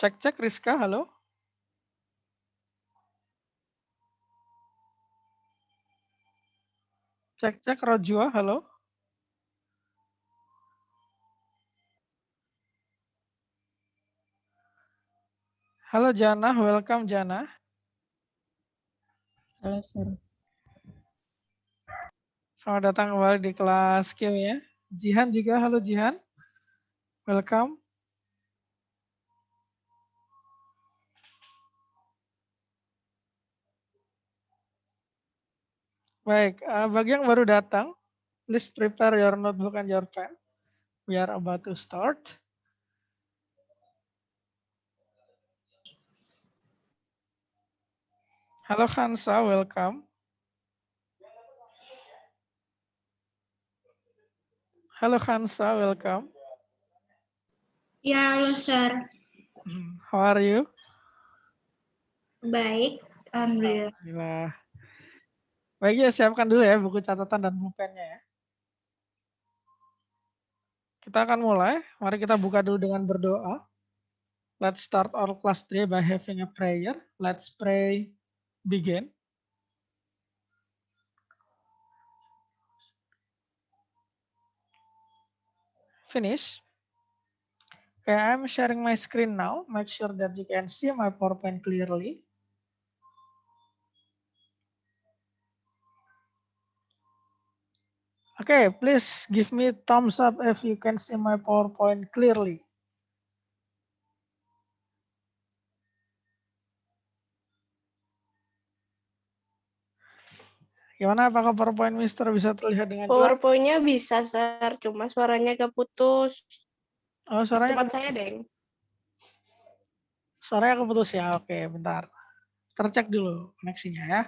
Cek-cek Rizka, halo. Cek-cek Rojua, halo. Halo Jana, welcome Jana. Halo, Sir. Selamat datang kembali di kelas kimia. Jihan juga, halo Jihan. Welcome. Baik, bagi yang baru datang, please prepare your notebook and your pen. We are about to start. Halo Hansa, welcome. Halo Hansa, welcome. Ya, halo Sir. How are you? Baik, alhamdulillah. Alhamdulillah. Baik ya, siapkan dulu ya buku catatan dan pulpennya ya. Kita akan mulai. Mari kita buka dulu dengan berdoa. Let's start our class today by having a prayer. Let's pray. Begin. Finish. Okay, I'm sharing my screen now. Make sure that you can see my PowerPoint clearly. Okay, please give me thumbs up if you can see my PowerPoint clearly. Gimana, apakah PowerPoint Mister bisa terlihat dengan jelas? PowerPoint-nya bisa, Sir. Cuma suaranya agak putus. Oh, Di suaranya tempat saya, Deng. Suaranya keputus ya. Oke, bentar. Tercek dulu koneksinya ya.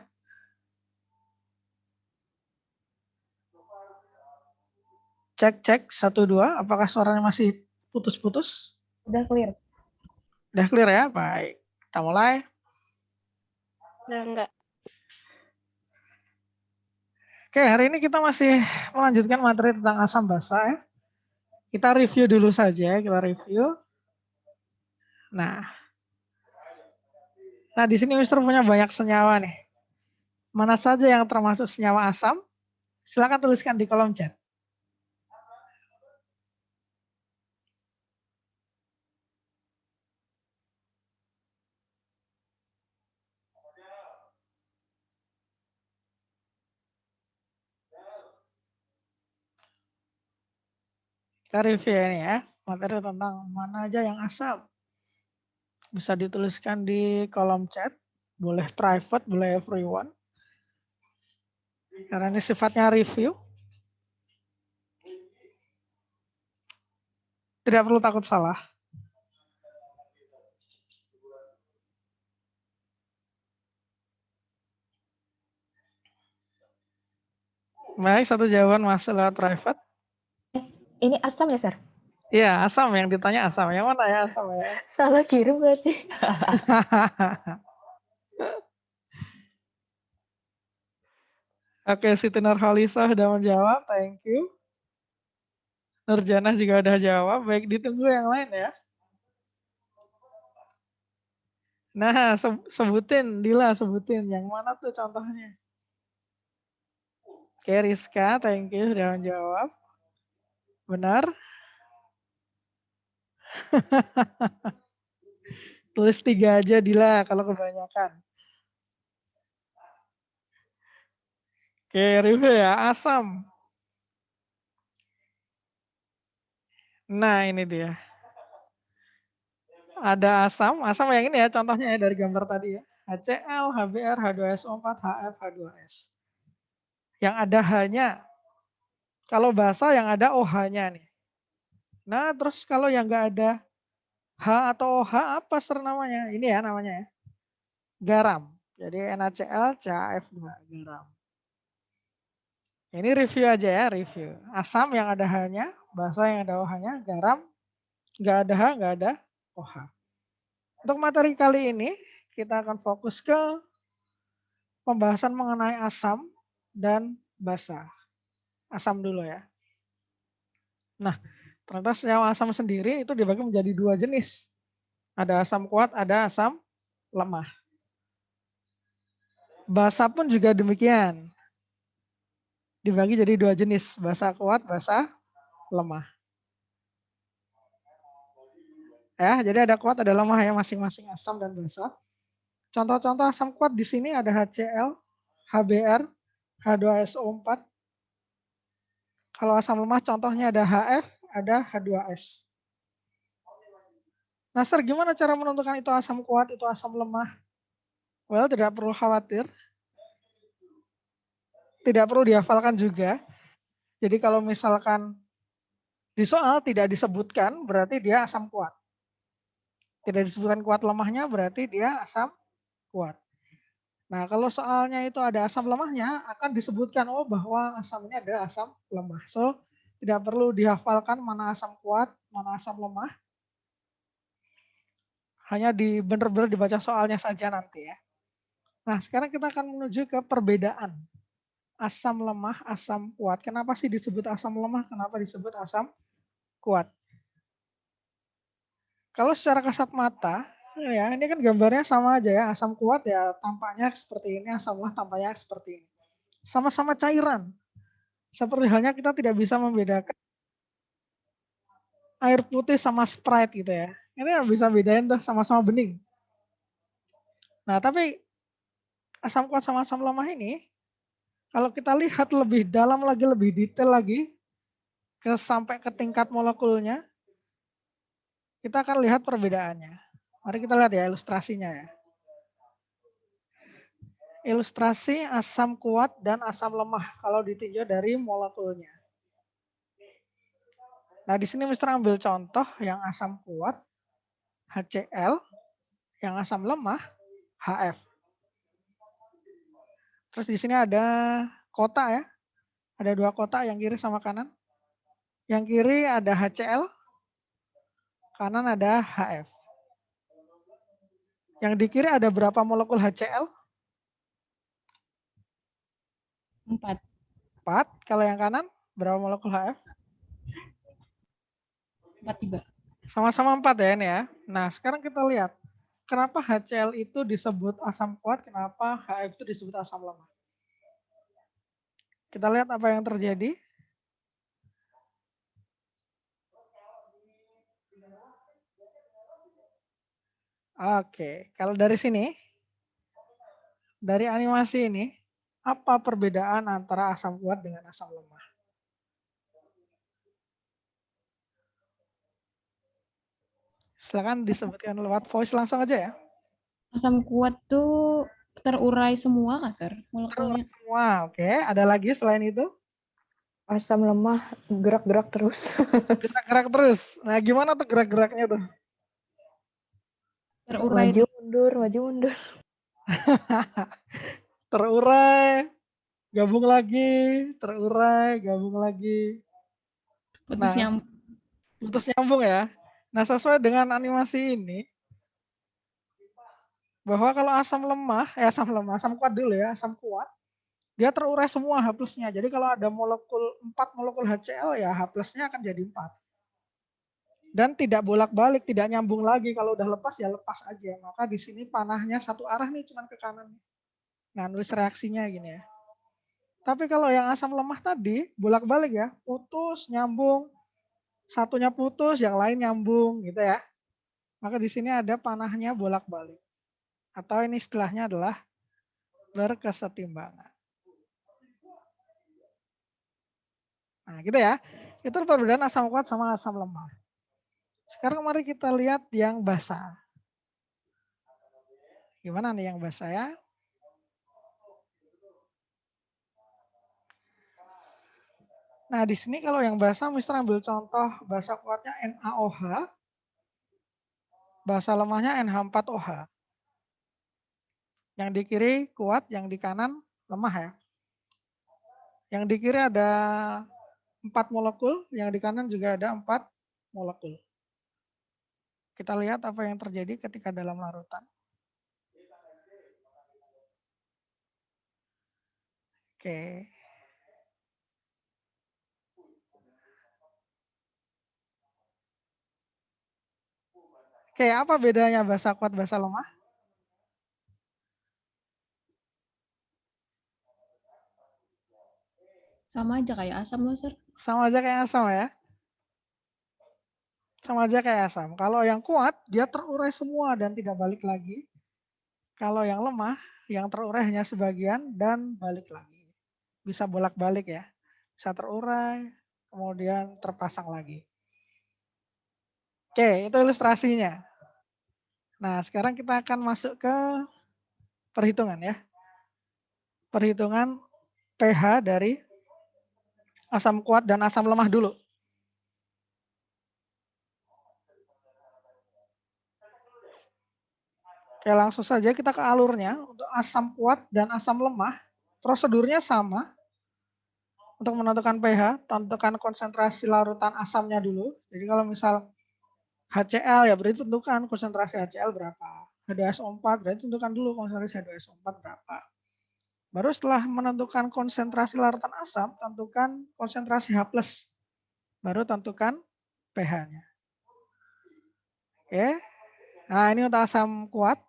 Cek 1 2. Apakah suaranya masih putus-putus? Udah clear. Udah clear ya? Baik. Kita mulai. Udah enggak. Oke, hari ini kita masih melanjutkan materi tentang asam basa ya. Kita review dulu saja, kita review. Nah, di sini Mister punya banyak senyawa nih. Mana saja yang termasuk senyawa asam? Silakan tuliskan di kolom chat. Kita review ini ya, materi tentang mana aja yang asam. Bisa dituliskan di kolom chat, boleh private, boleh everyone. Karena ini sifatnya review. Tidak perlu takut salah. Baik, satu jawaban masuk lewat private. Ini asam ya, Sir? Iya, asam, yang ditanya asam. Yang mana ya asam ya? Salah kirim berarti. Oke, Siti Nurhalisa sudah menjawab, thank you. Nurjana juga udah jawab, baik, ditunggu yang lain ya. Nah, sebutin, Dila, sebutin. Yang mana tuh contohnya? Oke, Rizka, thank you sudah menjawab. Benar. Tulis 3 aja, Dila, kalau kebanyakan. Oke, review ya, asam. Nah, ini dia. Ada asam yang ini ya, contohnya ya dari gambar tadi ya. HCl, HBr, H2SO4, HF, H2S. Yang ada H-nya. Kalau basa yang ada OH-nya nih. Nah, terus kalau yang nggak ada H atau OH, apa namanya? Ini ya namanya ya. Garam. Jadi NaCl, CaF2, garam. Ini review aja ya, review. Asam yang ada H-nya, basa yang ada OH-nya, garam, nggak ada H, nggak ada OH. Untuk materi kali ini, kita akan fokus ke pembahasan mengenai asam dan basa. Asam dulu ya. Nah, ternyata senyawa asam sendiri itu dibagi menjadi 2 jenis. Ada asam kuat, ada asam lemah. Basa pun juga demikian. Dibagi jadi dua jenis, basa kuat, basa lemah. Ya, jadi ada kuat, ada lemah ya, masing-masing asam dan basa. Contoh-contoh asam kuat di sini ada HCl, HBr, H2SO4. Kalau asam lemah contohnya ada HF, ada H2S. Nah, Sir, gimana cara menentukan itu asam kuat, itu asam lemah? Well, tidak perlu khawatir. Tidak perlu dihafalkan juga. Jadi kalau misalkan di soal tidak disebutkan, berarti dia asam kuat. Tidak disebutkan kuat lemahnya, berarti dia asam kuat. Nah, kalau soalnya itu ada asam lemahnya, akan disebutkan, oh bahwa asam ini adalah asam lemah. So, tidak perlu dihafalkan mana asam kuat, mana asam lemah. Hanya benar-benar dibaca soalnya saja nanti ya. Nah, sekarang kita akan menuju ke perbedaan asam lemah, asam kuat. Kenapa sih disebut asam lemah? Kenapa disebut asam kuat? Kalau secara kasat mata, ya ini kan gambarnya sama aja ya. Asam kuat ya tampaknya seperti ini, asam lemah tampaknya seperti ini. Sama-sama cairan. Seperti halnya kita tidak bisa membedakan air putih sama Sprite gitu ya. Ini yang bisa bedain tuh sama-sama bening. Nah, tapi asam kuat sama asam lemah ini, kalau kita lihat lebih dalam lagi, lebih detail lagi, sampai ke tingkat molekulnya, kita akan lihat perbedaannya. Mari kita lihat ya ilustrasinya ya. Ilustrasi asam kuat dan asam lemah kalau ditinjau dari molekulnya. Nah, di sini Mister ambil contoh yang asam kuat, HCl, yang asam lemah, HF. Terus di sini ada kotak ya. Ada dua kotak yang kiri sama kanan. Yang kiri ada HCl, kanan ada HF. Yang di kiri ada berapa molekul HCl? 4. 4. Kalau yang kanan berapa molekul HF? 4 juga. Sama-sama 4 ya ini ya. Nah, sekarang kita lihat. Kenapa HCl itu disebut asam kuat, kenapa HF itu disebut asam lemah? Kita lihat apa yang terjadi. Oke, kalau dari sini, dari animasi ini, apa perbedaan antara asam kuat dengan asam lemah? Silakan disebutkan lewat voice langsung aja ya. Asam kuat tuh terurai semua nggak, Sir? Molekulnya. Semua, oke. Ada lagi selain itu? Asam lemah gerak-gerak terus. Gerak-gerak terus. Nah, gimana tuh gerak-geraknya tuh? Terurai. Maju mundur, maju mundur. Terurai, gabung lagi, terurai, gabung lagi. Putus Nah, nyambung. putus nyambung ya. Nah, sesuai dengan animasi ini, bahwa kalau asam kuat dulu ya, asam kuat, dia terurai semua H plusnya. Jadi kalau ada 4 molekul HCl ya H plusnya akan jadi 4. Dan tidak bolak-balik, tidak nyambung lagi. Kalau udah lepas ya lepas aja. Maka di sini panahnya satu arah nih cuman ke kanan. Nah, nulis reaksinya gini ya. Tapi kalau yang asam lemah tadi bolak-balik ya, putus, nyambung. Satunya putus, yang lain nyambung gitu ya. Maka di sini ada panahnya bolak-balik. Atau ini istilahnya adalah berkesetimbangan. Nah, gitu ya. Itu perbedaan asam kuat sama asam lemah. Sekarang mari kita lihat yang basa. Gimana nih yang basa ya? Nah, di sini kalau yang basa, Mister ambil contoh basa kuatnya NaOH, basa lemahnya NH4OH. Yang di kiri kuat, yang di kanan lemah ya. Yang di kiri ada 4 molekul, yang di kanan juga ada 4 molekul. Kita lihat apa yang terjadi ketika dalam larutan. Oke. Oke, apa bedanya basa kuat, basa lemah? Sama aja kayak asam loh, Sir. Sama aja kayak asam ya? Sama aja kayak asam. Kalau yang kuat, dia terurai semua dan tidak balik lagi. Kalau yang lemah, yang terurai hanya sebagian dan balik lagi. Bisa bolak-balik ya. Bisa terurai, kemudian terpasang lagi. Oke, itu ilustrasinya. Nah, sekarang kita akan masuk ke perhitungan ya. Perhitungan pH dari asam kuat dan asam lemah dulu. Oke, langsung saja kita ke alurnya. Untuk asam kuat dan asam lemah, prosedurnya sama. Untuk menentukan pH, tentukan konsentrasi larutan asamnya dulu. Jadi kalau misal HCl ya berarti tentukan konsentrasi HCl berapa. H2SO4 berarti tentukan dulu konsentrasi H2SO4 berapa. Baru setelah menentukan konsentrasi larutan asam, tentukan konsentrasi H+. Baru tentukan pH-nya. Oke. Nah, ini untuk asam kuat.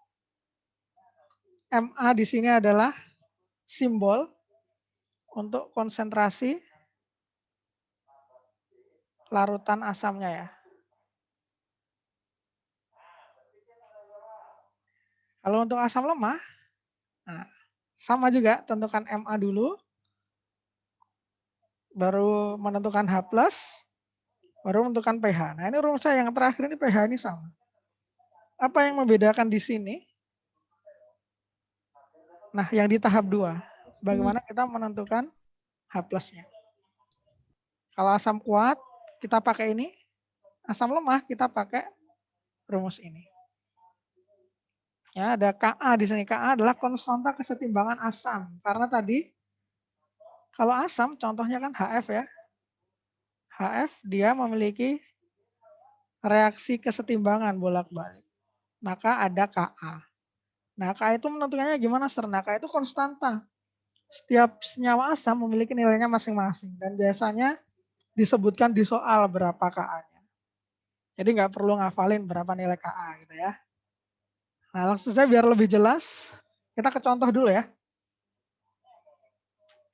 Ma di sini adalah simbol untuk konsentrasi larutan asamnya ya. Kalau untuk asam lemah, nah, sama juga tentukan Ma dulu, baru menentukan H+, baru menentukan pH. Nah, ini rumusnya yang terakhir ini pH ini sama. Apa yang membedakan di sini? Nah, yang di tahap 2, bagaimana kita menentukan H+-nya. Kalau asam kuat, kita pakai ini. Asam lemah, kita pakai rumus ini. Ya, ada Ka di sini. Ka adalah konstanta kesetimbangan asam. Karena tadi, kalau asam, contohnya kan HF ya. HF dia memiliki reaksi kesetimbangan bolak-balik. Maka ada Ka. Nah, Ka itu menentukannya gimana, Sir? Nah, Ka itu konstanta. Setiap senyawa asam memiliki nilainya masing-masing. Dan biasanya disebutkan di soal berapa Ka-nya. Jadi nggak perlu ngafalin berapa nilai Ka gitu ya. Nah, langsung saja biar lebih jelas, kita ke contoh dulu ya.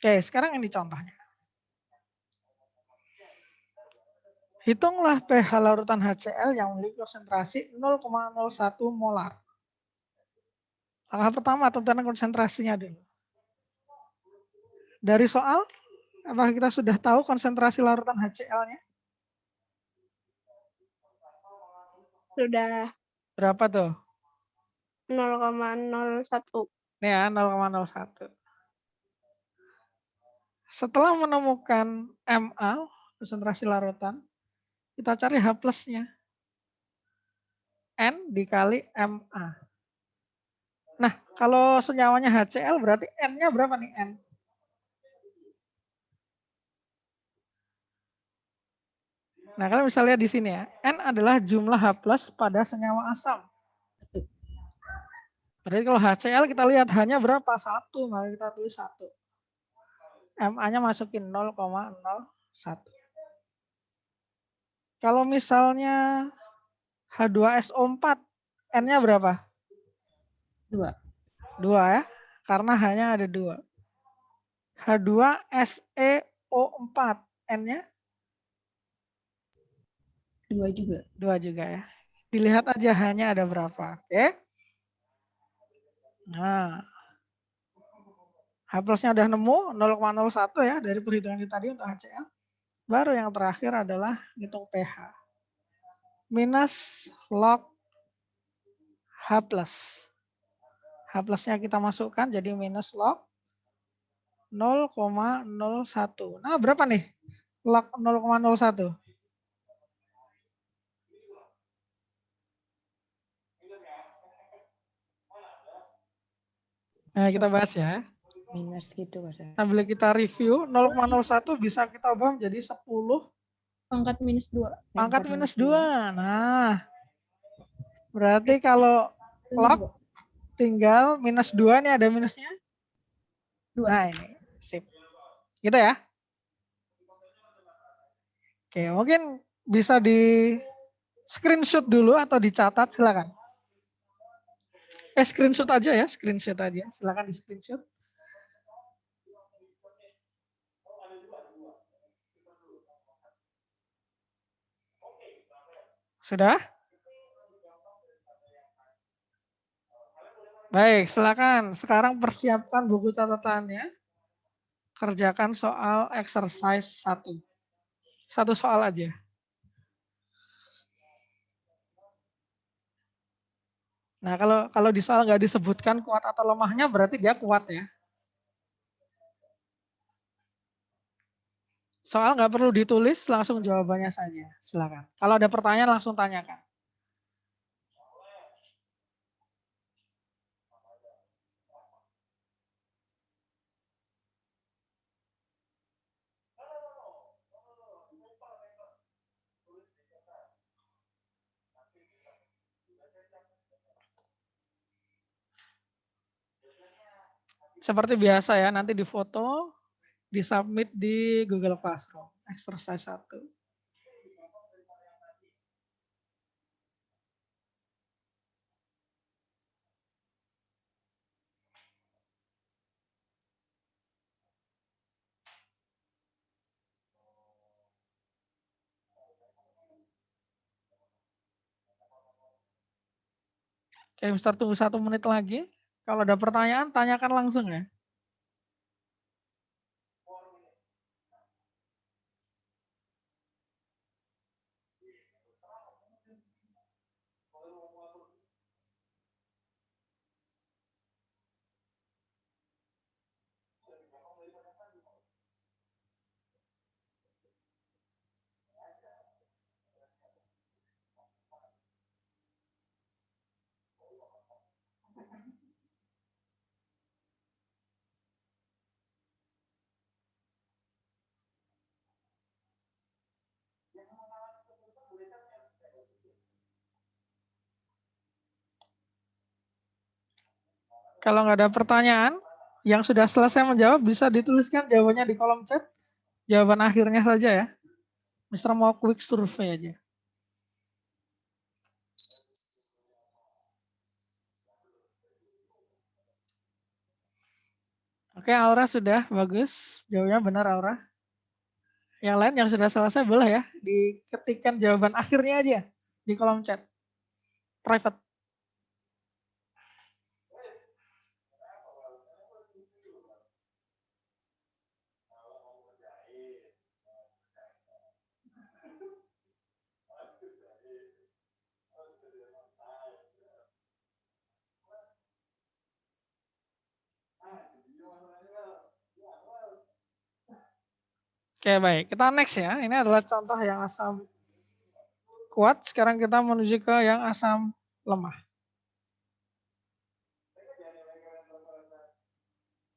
Oke, sekarang ini contohnya. Hitunglah pH larutan HCl yang memiliki konsentrasi 0,01 molar. Langkah pertama, tentukan konsentrasinya dulu. Dari soal, apakah kita sudah tahu konsentrasi larutan HCl-nya? Sudah Berapa tuh? 0,01. Nih ya, 0,01. Setelah menemukan Ma, konsentrasi larutan, kita cari H+-nya. N dikali Ma. Nah, kalau senyawanya HCl berarti N-nya berapa nih? N. Nah, kalian bisa lihat di sini ya. N adalah jumlah H+ pada senyawa asam. Berarti kalau HCl kita lihat hanya berapa? 1, maka kita tulis 1. Ma-nya masukin 0,01. Kalau misalnya H2SO4, N-nya berapa? 2. 2 ya, karena hanya ada 2. H2SeO4, N-nya? 2 juga. 2 juga ya. Dilihat aja hanya ada berapa. Oke. Nah, H+-nya udah nemu 0,01 ya dari perhitungan kita tadi untuk HCl. Baru yang terakhir adalah hitung pH. Minus log H+. H+-nya kita masukkan jadi minus log 0,01. Nah, berapa nih? Log 0,01. Nah, kita bahas ya. Minus gitu Mas. Sambil kita review, 0,01 bisa kita ubah menjadi 10 Pangkat minus 2. pangkat minus 2. Nah, berarti kalau log tinggal minus 2 nih, ada minusnya? 2. Nah, ini. Sip. Gitu ya. Oke, mungkin bisa di Screenshot dulu atau dicatat, silakan. Screenshot aja ya, screenshot aja. Silakan di screenshot. Sudah? Baik, silakan. Sekarang persiapkan buku catatannya. Kerjakan soal exercise 1. Satu soal aja. Nah, kalau di soal nggak disebutkan kuat atau lemahnya, berarti dia kuat ya. Soal nggak perlu ditulis, langsung jawabannya saja. Silakan. Kalau ada pertanyaan, langsung tanyakan. Seperti biasa ya, nanti difoto, disubmit di Google Classroom. Exercise 1. Oke, Mister tunggu 1 menit lagi. Kalau ada pertanyaan, tanyakan langsung ya. Kalau nggak ada pertanyaan, yang sudah selesai menjawab bisa dituliskan jawabannya di kolom chat. Jawaban akhirnya saja ya. Mister mau quick survey aja. Oke, Aura sudah bagus. Jawabnya benar, Aura. Yang lain yang sudah selesai boleh ya diketikkan jawaban akhirnya aja di kolom chat private. Oke, baik. Kita next ya. Ini adalah contoh yang asam kuat. Sekarang kita menuju ke yang asam lemah.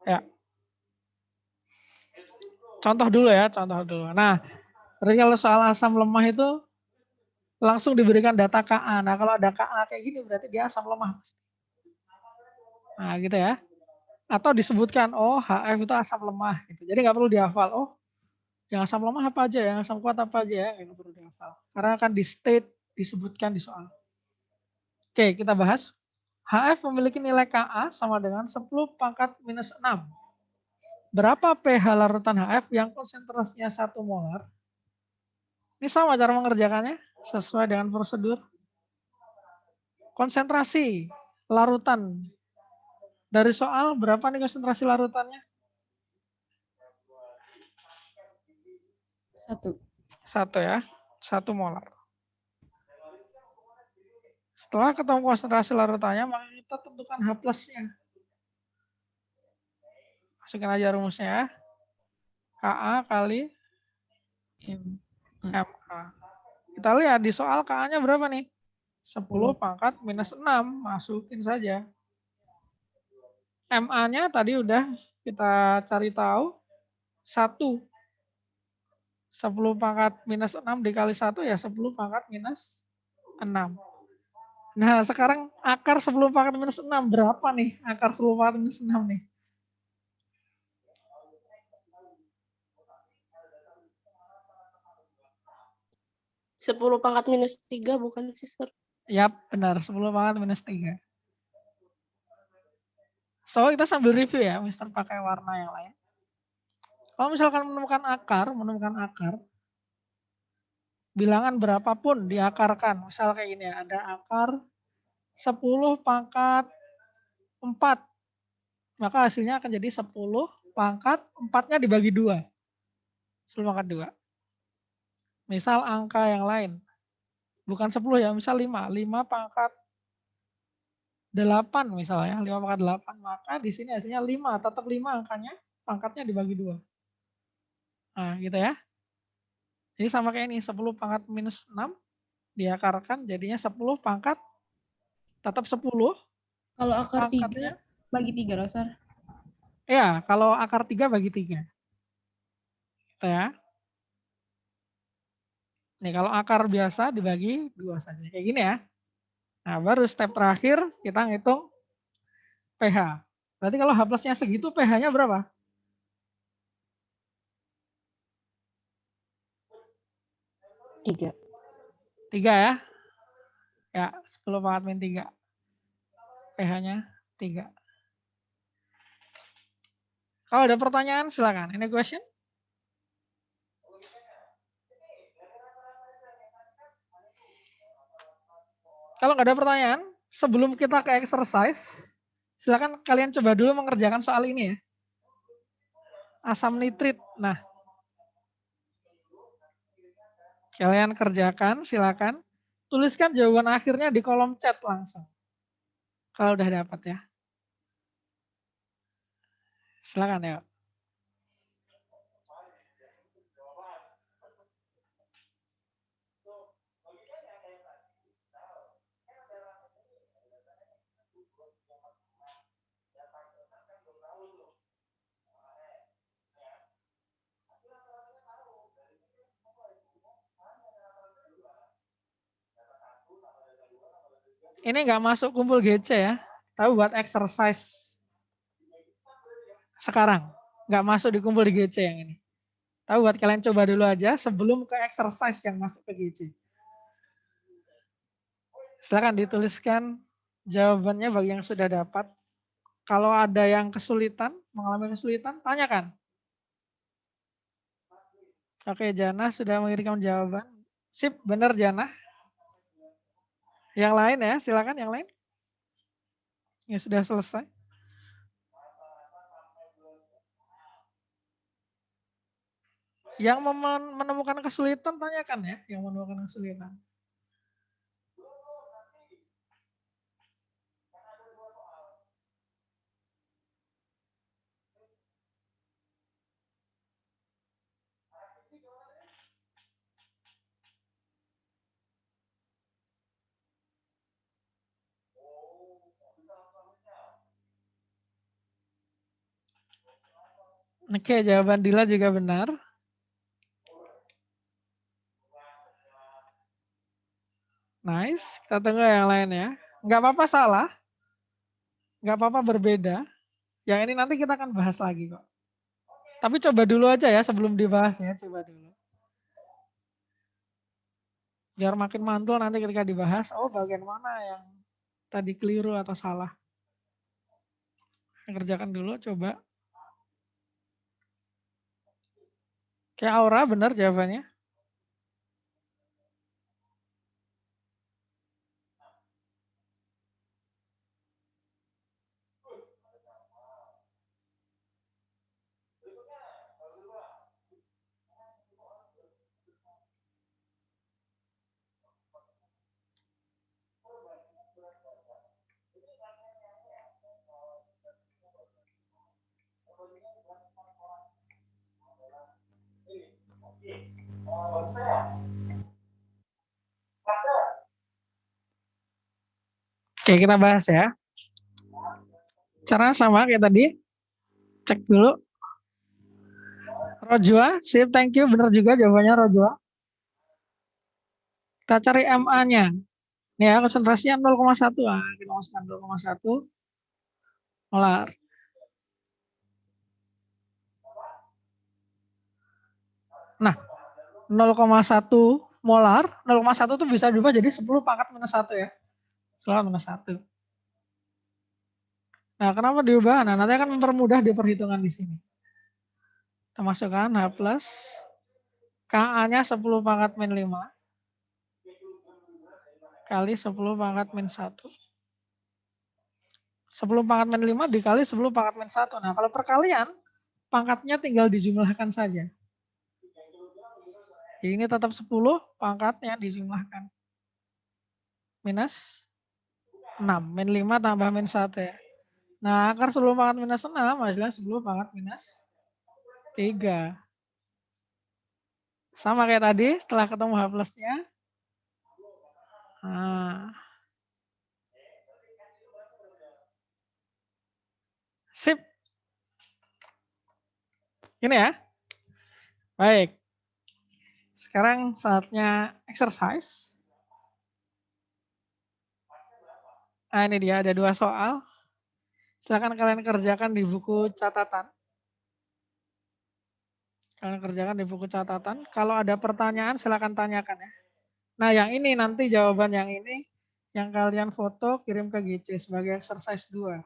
Ya. Contoh dulu ya, contoh dulu. Nah, kalau soal asam lemah itu langsung diberikan data Ka. Nah, kalau ada Ka kayak gini berarti dia asam lemah. Nah, gitu ya. Atau disebutkan, oh HF itu asam lemah. Gitu. Jadi nggak perlu dihafal. Oh, yang asam lemah apa aja, yang asam kuat apa aja ya, nggak perlu dihafal. Karena akan di state, disebutkan di soal. Oke, kita bahas. HF memiliki nilai Ka sama dengan 10 pangkat minus 6. Berapa pH larutan HF yang konsentrasinya 1 molar? Ini sama cara mengerjakannya, sesuai dengan prosedur. Konsentrasi larutan. Dari soal, berapa nih konsentrasi larutannya? 1. 1 ya, 1 molar. Setelah ketemu konsentrasi larutannya, maka kita tentukan H plusnya. Masukin aja rumusnya ya. Ka kali MA. Kita lihat di soal Ka-nya berapa nih? 10 pangkat minus 6. Masukin saja. MA-nya tadi udah kita cari tahu. 1. 10 pangkat minus 6 dikali 1 ya 10 pangkat minus 6. Nah sekarang akar 10 pangkat minus 6 berapa nih? Akar 10 pangkat minus 6 nih. 10 pangkat minus 3 bukan sih, Sir? Yap, benar. 10 pangkat minus 3. So, kita sambil review ya, Mister pakai warna yang lain. Kalau misalkan menemukan akar, bilangan berapapun diakarkan. Misal kayak gini ya, ada akar 10 pangkat 4. Maka hasilnya akan jadi 10 pangkat 4-nya dibagi 2. 10 pangkat 2. Misal angka yang lain. Bukan 10 ya, misal 5. 5 pangkat 8 misalnya, 5 pangkat 8. Maka di sini hasilnya 5, tetap 5 angkanya, pangkatnya dibagi 2. Nah, gitu ya. Jadi sama kayak ini, 10 pangkat minus 6 diakarkan jadinya 10 pangkat tetap 10. Kalau akar 3 pangkatnya. bagi 3 loh, Sir. Ya, kalau akar 3 bagi 3. Gitu ya. Nih, kalau akar biasa dibagi 2 saja. Kayak gini ya. Nah, baru step terakhir kita ngitung pH. Berarti kalau H plusnya segitu, pH-nya berapa? 3. 3 ya. Ya, 10 pangkat min 3. pH-nya 3. Kalau ada pertanyaan silakan. Any question? Kalau nggak ada pertanyaan, sebelum kita ke exercise, silakan kalian coba dulu mengerjakan soal ini ya. Asam nitrit. Nah, kalian kerjakan, silakan. Tuliskan jawaban akhirnya di kolom chat langsung. Kalau udah dapat ya. Silakan ya. Ini nggak masuk kumpul GC ya. Tapi buat exercise sekarang. Nggak masuk di kumpul di GC yang ini. Tapi buat kalian coba dulu aja sebelum ke exercise yang masuk ke GC. Silakan dituliskan jawabannya bagi yang sudah dapat. Kalau ada yang kesulitan, mengalami kesulitan, tanyakan. Oke, Jana sudah mengirimkan jawaban. Sip, benar Jana. Yang lain ya, silakan yang lain. Yang sudah selesai. Yang menemukan kesulitan, tanyakan ya. Yang menemukan kesulitan. Oke, jawaban Dila juga benar. Nice, kita tunggu yang lain ya. Nggak apa-apa salah. Nggak apa-apa berbeda. Yang ini nanti kita akan bahas lagi kok. Tapi coba dulu aja ya sebelum dibahas ya, coba dulu. Biar makin mantul nanti ketika dibahas, oh bagian mana yang tadi keliru atau salah. Kerjakan dulu, coba. Kayak Aura, benar jawabannya. Oke, kita bahas ya. Caranya sama kayak tadi. Cek dulu. Rojwa, sip, thank you. Benar juga jawabannya Rojwa. Kita cari MA-nya. Nih ya, konsentrasinya 0,1. Nah, kita masukkan 0,1. Molar. Nah, 0,1 molar 0,1 itu bisa diubah jadi 10 pangkat minus 1 ya. 10 minus 1. Nah, kenapa diubah? Nah, nanti akan mempermudah di perhitungan di sini. Kita masukkan H plus KA-nya 10 pangkat min 5 kali 10 pangkat min 1. 10 pangkat min 5 dikali 10 pangkat min 1. Nah, kalau perkalian, pangkatnya tinggal dijumlahkan saja. Ini tetap 10, pangkatnya dijumlahkan. Minus 6. Min 5 tambah min 1 ya. Nah, akar 10 pangkat minus 6 hasilnya 10 pangkat minus 3. Sama kayak tadi, setelah ketemu H plusnya. Nah. Sip. Ini ya. Baik. Sekarang saatnya exercise. Nah, ini dia ada 2 soal. Silakan kalian kerjakan di buku catatan. Kalian kerjakan di buku catatan. Kalau ada pertanyaan silakan tanyakan ya. Nah, yang ini nanti jawaban yang ini yang kalian foto kirim ke GC sebagai exercise 2.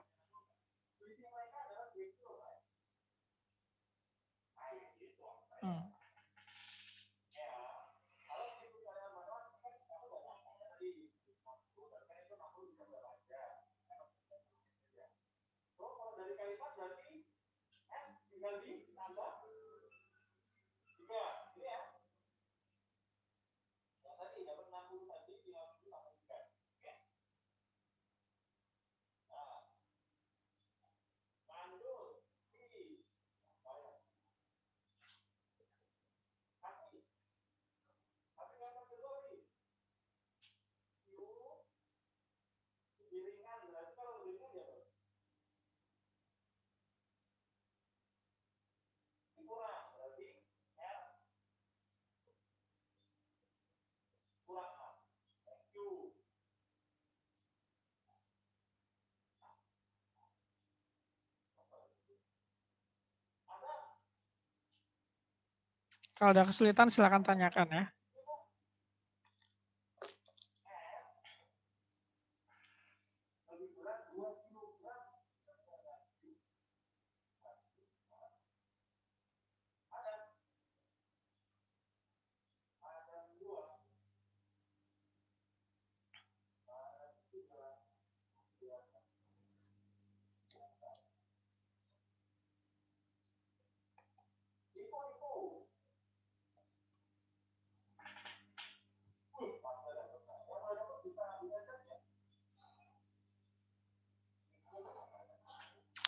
Kalau ada kesulitan silakan tanyakan ya.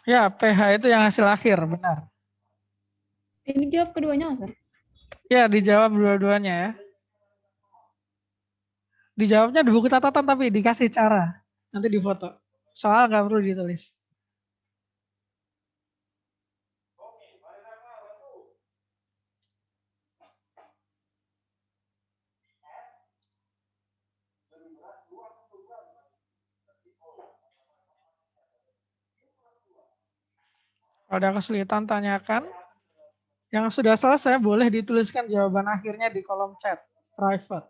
Ya, PH itu yang hasil akhir, benar. Ini jawab keduanya, Sir. Ya, dijawab dua-duanya ya. Dijawabnya di buku catatan tapi dikasih cara. Nanti difoto. Soal nggak perlu ditulis. Kalau ada kesulitan tanyakan. Yang sudah selesai boleh dituliskan jawaban akhirnya di kolom chat private.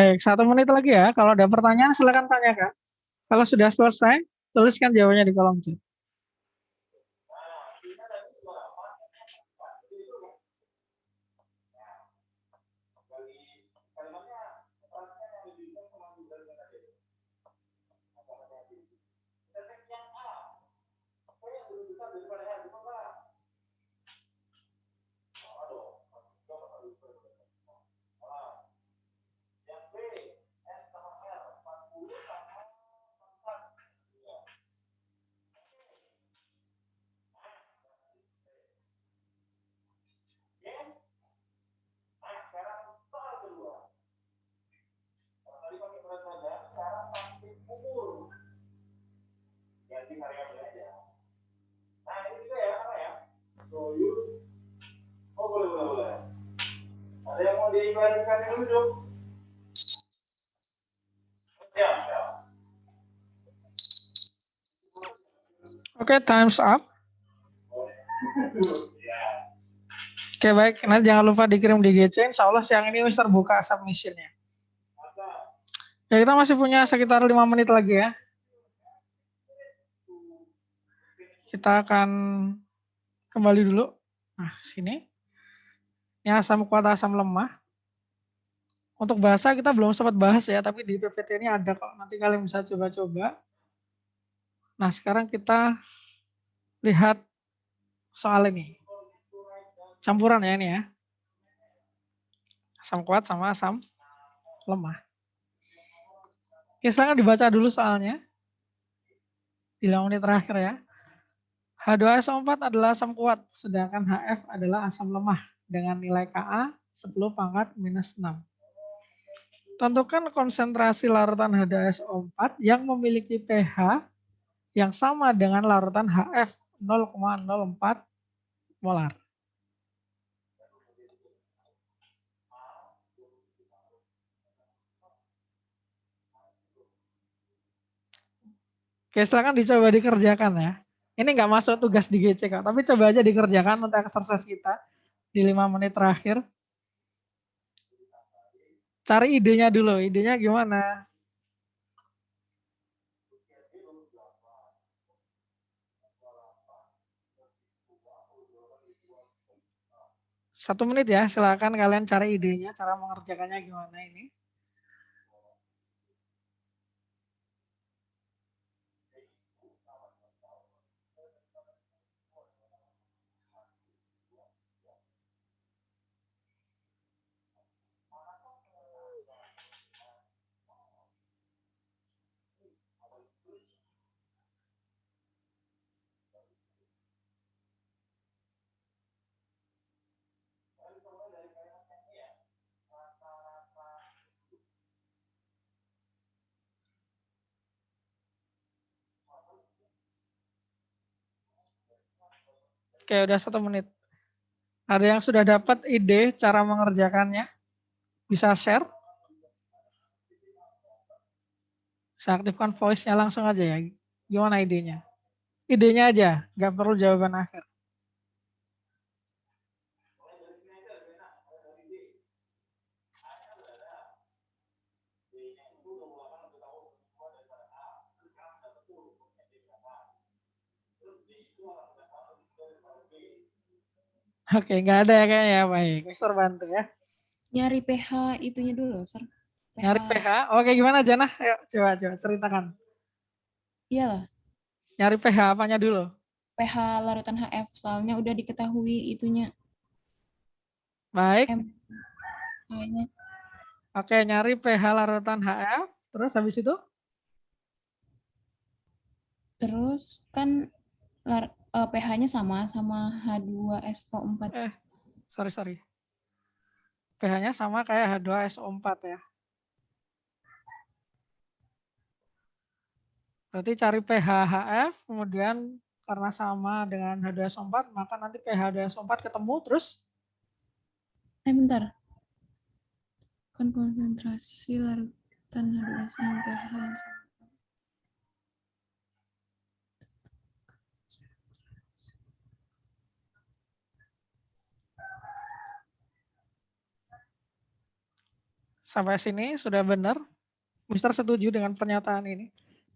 Baik, 1 menit lagi ya. Kalau ada pertanyaan silakan tanyakan. Kalau sudah selesai, tuliskan jawabannya di kolom chat. Oke, time's up. Oke, baik. Nanti jangan lupa dikirim di GC. Insya Allah siang ini Mister buka submissionnya. Ya, kita masih punya sekitar 5 menit lagi ya. Kita akan kembali dulu. Nah, sini. Ini asam kuat, asam lemah. Untuk bahasa kita belum sempat bahas ya, tapi di PPT ini ada kok. Nanti kalian bisa coba-coba. Nah, sekarang kita lihat soal ini. Campuran ya ini ya. Asam kuat sama asam lemah. Oke, silakan dibaca dulu soalnya. Di 5 menit terakhir ya. H2SO4 adalah asam kuat, sedangkan HF adalah asam lemah dengan nilai Ka 10⁻⁻6. Tentukan konsentrasi larutan H2SO4 yang memiliki pH yang sama dengan larutan HF 0,04 molar. Oke, silakan dicoba dikerjakan ya. Ini nggak masuk tugas di GC kok, tapi coba aja dikerjakan untuk eksersis kita di 5 menit terakhir. Cari idenya dulu, idenya gimana? Satu menit ya, silakan kalian cari idenya, cara mengerjakannya gimana ini. Oke, udah 1 menit. Ada yang sudah dapat ide cara mengerjakannya? Bisa share? Bisa aktifkan voice-nya langsung aja ya. Gimana idenya? Idenya aja, nggak perlu jawaban akhir. Oke, nggak ada ya kayaknya. Baik, Mister bantu ya. Nyari pH itunya dulu, Sir. Nyari pH. Oke, gimana Jana? Ayo coba ceritakan. Iyalah, Nyari pH apanya dulu? pH larutan HF soalnya udah diketahui itunya Baik. M-nya. Oke, nyari pH larutan HF. Terus habis itu? Terus kan pH-nya sama H2SO4. Sorry. pH-nya sama kayak H2SO4 ya. Berarti cari pH HF, kemudian karena sama dengan H2SO4, maka nanti pH H2SO4 ketemu, terus? Bentar. Kan konsentrasi larutan H2SO dan pH yang sama. Sampai sini sudah benar? Mister setuju dengan pernyataan ini?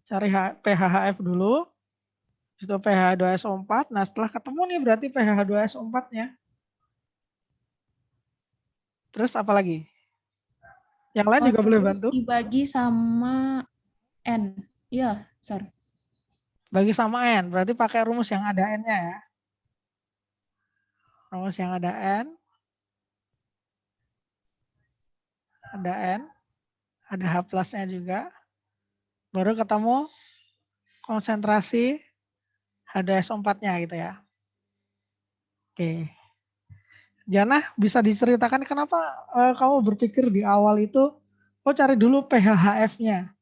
Cari pH-HF dulu, itu pH 2SO4. Nah, setelah ketemu nih berarti pH 2SO4-nya. Terus apa lagi? Yang lain juga boleh terus bantu. dibagi sama N. Iya, Sir. Bagi sama N, berarti pakai rumus yang ada N-nya ya. Rumus yang ada N. Ada N. Ada H plusnya juga. Baru ketemu konsentrasi H2SO4-nya gitu ya. Oke. Jana, bisa diceritakan kenapa kamu berpikir di awal itu, cari dulu pH-HF-nya.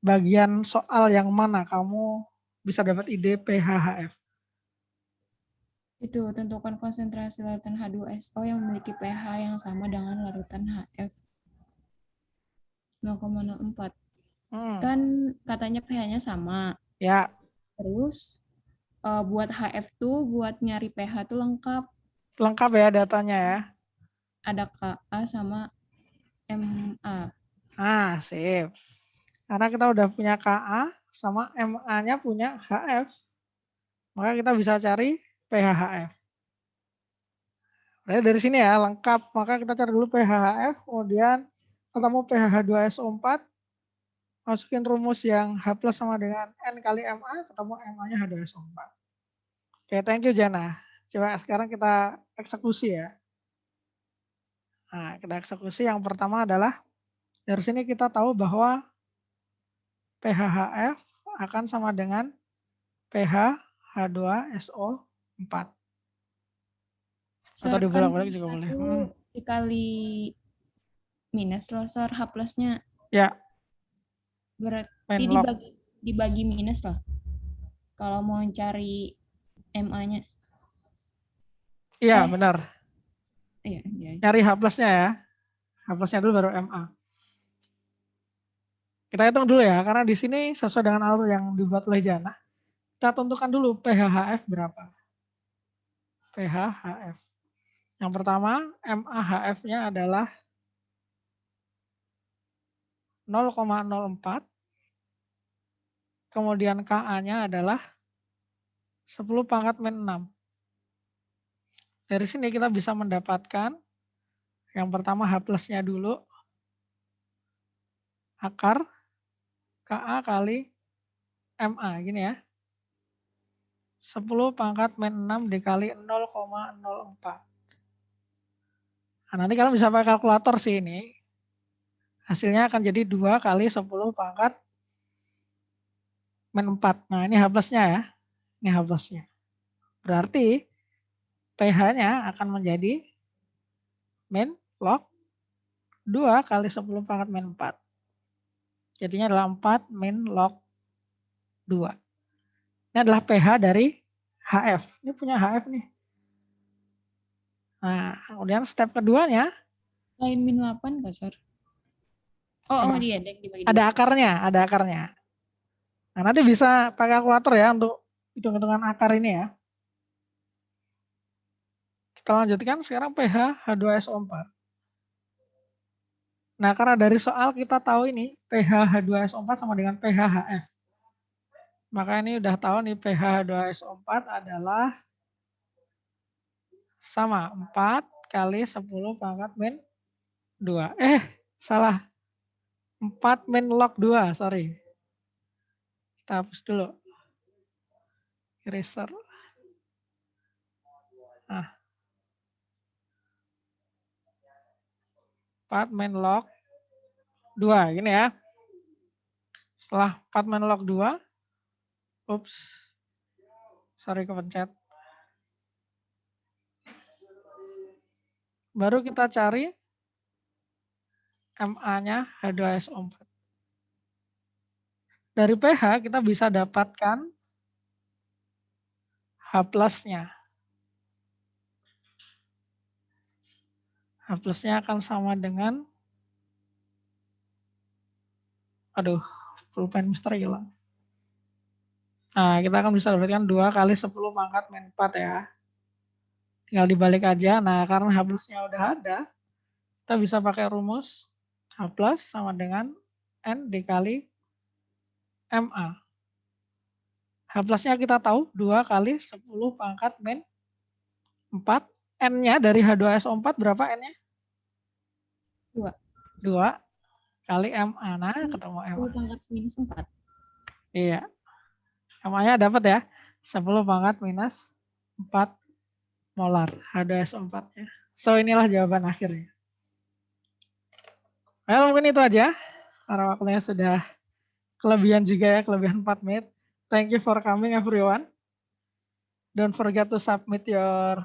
Bagian soal yang mana kamu bisa dapat ide pH-HF? Itu tentukan konsentrasi larutan H2SO yang memiliki pH yang sama dengan larutan HF 0,04. Kan katanya pH-nya sama. Ya. Terus buat HF tuh buat nyari pH tuh lengkap. Lengkap ya datanya ya. Ada Ka sama Ma. Sip. Karena kita udah punya Ka sama Ma-nya punya HF. Maka kita bisa cari pH-HF. Berarti dari sini ya lengkap. Maka kita cari dulu pH-HF. Kemudian ketemu pH 2SO4. Masukin rumus yang H plus sama dengan N kali Ma. Ketemu Ma-nya H2SO4. Oke, thank you Jana. Coba sekarang kita eksekusi ya. Nah, kita eksekusi yang pertama adalah dari sini kita tahu bahwa pH-HF akan sama dengan pH H2SO4. Atau dibolak-balik juga boleh. Dikali minus lah, Sir, H plusnya. Ya. Berarti dibagi minus lah. Kalau mau cari Ma-nya. Iya, benar. Iya. Cari H plusnya ya. H plusnya dulu baru Ma. Kita hitung dulu ya, karena di sini sesuai dengan alur yang dibuat oleh Jana. Kita tentukan dulu pH-HF berapa. pH-HF. Yang pertama, MaHF-nya adalah 0,04. Kemudian Ka-nya adalah 10 pangkat min 6. Dari sini kita bisa mendapatkan yang pertama H plusnya dulu. Akar Ka kali Ma, gini ya. 10 pangkat min 6 dikali 0,04. Nah, nanti kalian bisa pakai kalkulator sih ini. Hasilnya akan jadi 2 kali 10 pangkat min 4. Nah, ini H plusnya ya. Ini H plusnya. Berarti pH-nya akan menjadi min log 2 kali 10 pangkat min 4. Jadinya adalah 4 min log 2. Ini adalah pH dari HF. Ini punya HF nih. Nah, kemudian step keduanya. Lain min 8 nggak, Sir? Oh dia dibagi 2. Ada akarnya. Nah, nanti bisa pakai kalkulator ya untuk hitung-hitungan akar ini ya. Kita lanjutkan sekarang pH H2SO4. Nah, karena dari soal kita tahu ini pH H2SO4 sama dengan pH HF. Maka ini udah tahu nih pH H2SO4 adalah sama 4 kali 10 pangkat min 2. Salah. 4 min log 2, sorry. Kita hapus dulu. Eraser. Nah. 4 min log 2, gini ya. Setelah 4 min log 2, sorry kepencet. Baru kita cari Ma-nya H2SO4. Dari pH kita bisa dapatkan H plusnya. H plusnya akan sama dengan, pulpen Mister hilang. Nah, kita akan bisa dapatkan 2 kali 10 pangkat min 4 ya. Tinggal dibalik aja. Nah, karena H plusnya udah ada, Kita bisa pakai rumus H plus sama dengan N dikali MA. H plusnya kita tahu 2 kali 10 pangkat min 4. N-nya dari H2SO4 berapa N-nya? 2. 2 kali MA. Nah, ketemu MA. 10 pangkat minus 4. Iya. MA-nya dapat ya. 10 pangkat minus 4 molar H2SO4-nya. So, inilah jawaban akhirnya. Well, mungkin itu aja. Karena waktunya sudah kelebihan juga ya, kelebihan 4 menit. Thank you for coming everyone. Don't forget to submit your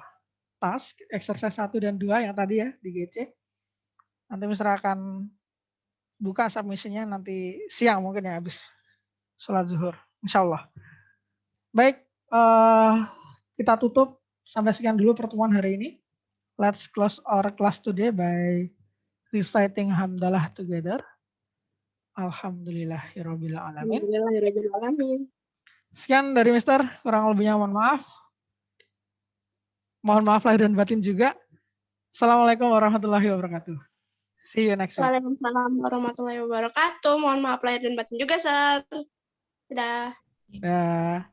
task, exercise 1 dan 2 yang tadi ya di GC. Nanti Mister akan buka submission-nya nanti siang mungkin ya habis sholat zuhur. Insya Allah. Baik, kita tutup sampai sekian dulu pertemuan hari ini. Let's close our class today by reciting hamdalah together. Alhamdulillahirabbil alamin. Alhamdulillahirrahmanirrahim. Sekian dari Mister, kurang lebihnya mohon maaf. Mohon maaf lahir dan batin juga. Assalamualaikum warahmatullahi wabarakatuh. See you next week. Waalaikumsalam warahmatullahi wabarakatuh. Mohon maaf lahir dan batin juga, Sir. Dadah. Dah.